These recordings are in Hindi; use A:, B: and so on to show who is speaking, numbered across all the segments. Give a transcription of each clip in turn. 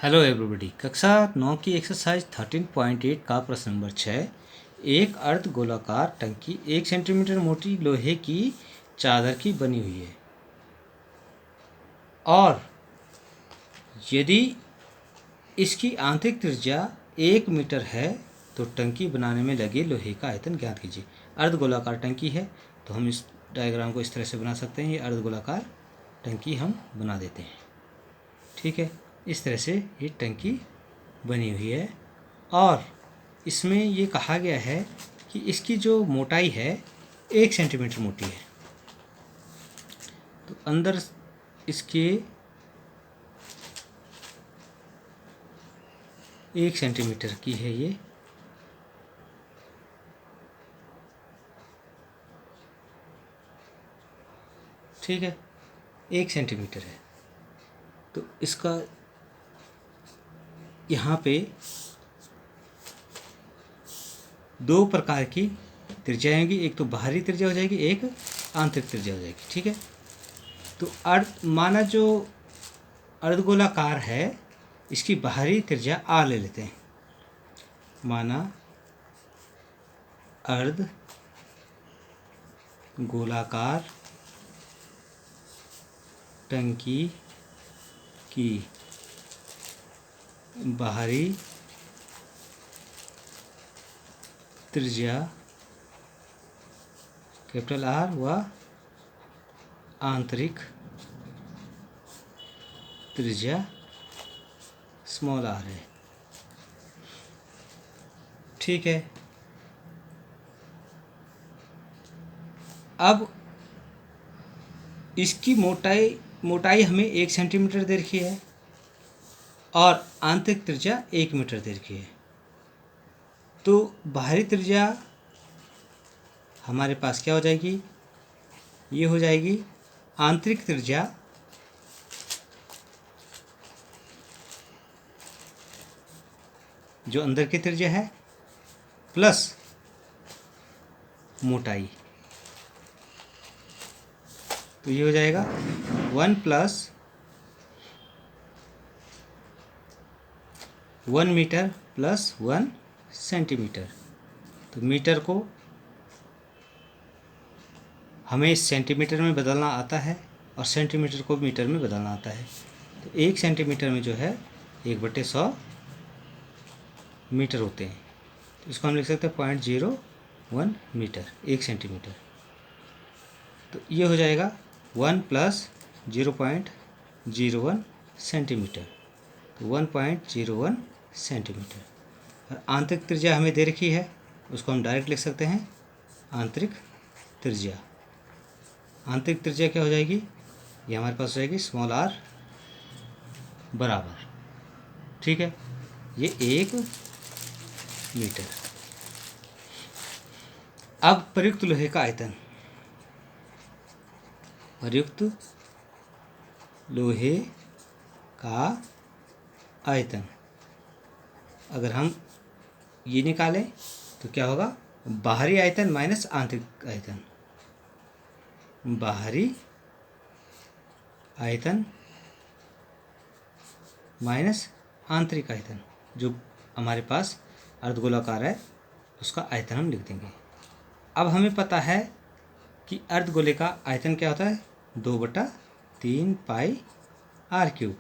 A: Hello everybody. कक्षा 9 की एक्सरसाइज 13.8 का प्रश्न नंबर 6। एक अर्ध गोलाकार टंकी 1 सेंटीमीटर मोटी लोहे की चादर की बनी हुई है और यदि इसकी आंतरिक त्रिज्या 1 मीटर है तो टंकी बनाने में लगे लोहे का आयतन ज्ञात कीजिए। अर्ध गोलाकार टंकी है तो हम इस डायग्राम को इस तरह से बना सकते हैं। ये अर्ध गोलाकार टंकी हम बना देते हैं। ठीक है, इस तरह से ये टंकी बनी हुई है और इसमें ये कहा गया है कि इसकी जो मोटाई है 1 सेंटीमीटर मोटी है। तो अंदर इसके 1 सेंटीमीटर की है ये। ठीक है, 1 सेंटीमीटर है। तो इसका यहाँ पे दो प्रकार की त्रिज्या होगी, एक तो बाहरी त्रिज्या हो जाएगी, एक आंतरिक त्रिज्या हो जाएगी। ठीक है, तो माना जो अर्धगोलाकार है इसकी बाहरी त्रिज्या आर ले लेते हैं। माना अर्ध गोलाकार टंकी की बाहरी त्रिज्या कैपिटल आर व आंतरिक त्रिज्या स्मॉल आर है। ठीक है, अब इसकी मोटाई हमें 1 सेंटीमीटर दे रखी है और आंतरिक त्रिज्या 1 मीटर दे रखी है। तो बाहरी त्रिज्या हमारे पास क्या हो जाएगी? ये हो जाएगी आंतरिक त्रिज्या जो अंदर की त्रिज्या है प्लस मोटाई। तो ये हो जाएगा 1 + 1 मीटर + 1 सेंटीमीटर। तो मीटर को हमें सेंटीमीटर में बदलना आता है और सेंटीमीटर को मीटर में बदलना आता है। तो 1 सेंटीमीटर में जो है 1/100 मीटर होते हैं। तो इसको हम लिख सकते हैं 0.01 मीटर 1 सेंटीमीटर। तो ये हो जाएगा 1 + 0.01 सेंटीमीटर। तो 1.01 सेंटीमीटर। और आंतरिक त्रिज्या हमें दे रखी है, उसको हम डायरेक्ट लिख सकते हैं आंतरिक त्रिज्या। आंतरिक त्रिज्या क्या हो जाएगी? ये हमारे पास हो जाएगी स्मॉल आर बराबर। ठीक है, ये 1 मीटर। अब प्रयुक्त लोहे का आयतन। प्रयुक्त लोहे का आयतन अगर हम ये निकालें तो क्या होगा? बाहरी आयतन माइनस आंतरिक आयतन। बाहरी आयतन माइनस आंतरिक आयतन, जो हमारे पास अर्धगोलाकार है उसका आयतन हम लिख देंगे। अब हमें पता है कि अर्धगोले का आयतन क्या होता है? 2/3 पाई r³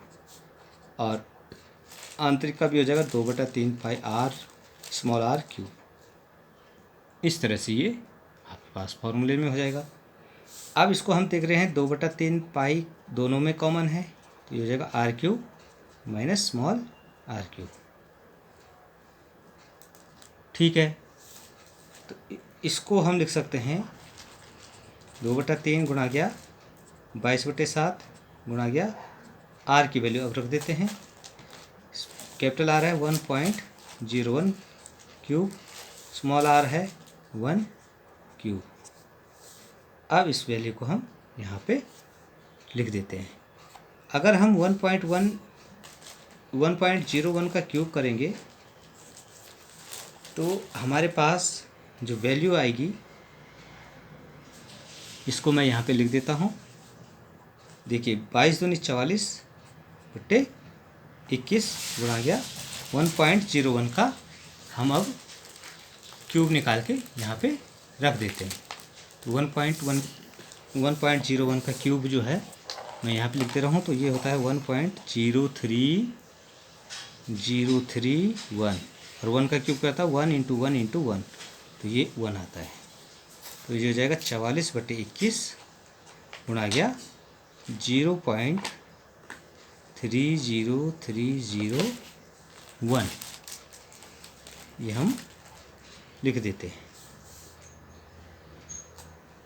A: और आंतरिक का भी हो जाएगा 2/3 पाई स्मॉल r³। इस तरह से ये आपके पास फॉर्मूले में हो जाएगा। अब इसको हम देख रहे हैं 2/3 पाई दोनों में कॉमन है, तो ये हो जाएगा r³ माइनस स्मॉल r³। ठीक है, तो इसको हम लिख सकते हैं 2/3 गुणा गया 22/7 गुणा गया r की वैल्यू अब रख देते हैं। कैपिटल आर है 1.01 क्यूब, स्मॉल आर है 1 क्यूब। अब इस वैल्यू को हम यहाँ पे लिख देते हैं। अगर हम 1.01 का क्यूब करेंगे तो हमारे पास जो वैल्यू आएगी, इसको मैं यहाँ पे लिख देता हूँ। देखिए 22×2 = 44 21 गुणा गया 1.01 का हम अब क्यूब निकाल के यहाँ पे रख देते हैं। तो 1.01 का क्यूब जो है मैं यहाँ पे लिखते रहा हूँ, तो ये होता है 1.03031 और 1 का क्यूब क्या था 1 इंटू 1 इंटू 1, तो ये 1 आता है। तो ये हो जाएगा 44/21 गुणा गया 0.30301, ये हम लिख देते हैं।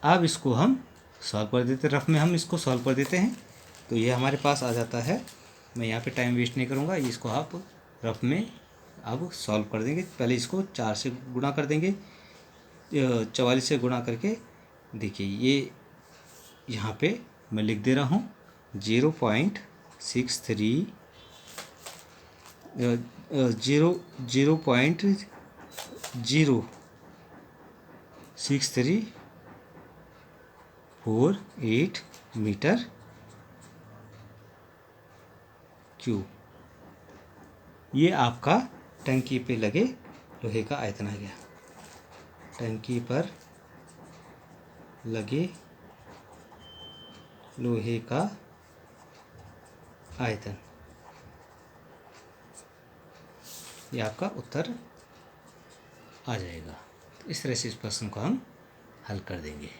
A: अब इसको हम सॉल्व कर देते हैं, रफ में हम इसको सॉल्व कर देते हैं। तो ये हमारे पास आ जाता है, मैं यहाँ पे टाइम वेस्ट नहीं करूँगा, इसको आप रफ में अब सॉल्व कर देंगे। पहले इसको 4 से गुणा कर देंगे, 44 से गुणा करके देखिए ये यहाँ पे मैं लिख दे रहा हूँ 0.6348 मीटर क्यूब। ये आपका टंकी पे लगे लोहे का आयतन आ गया। टंकी पर लगे लोहे का आयतन, ये आपका उत्तर आ जाएगा। तो इस तरह से इस प्रश्न को हम हल कर देंगे।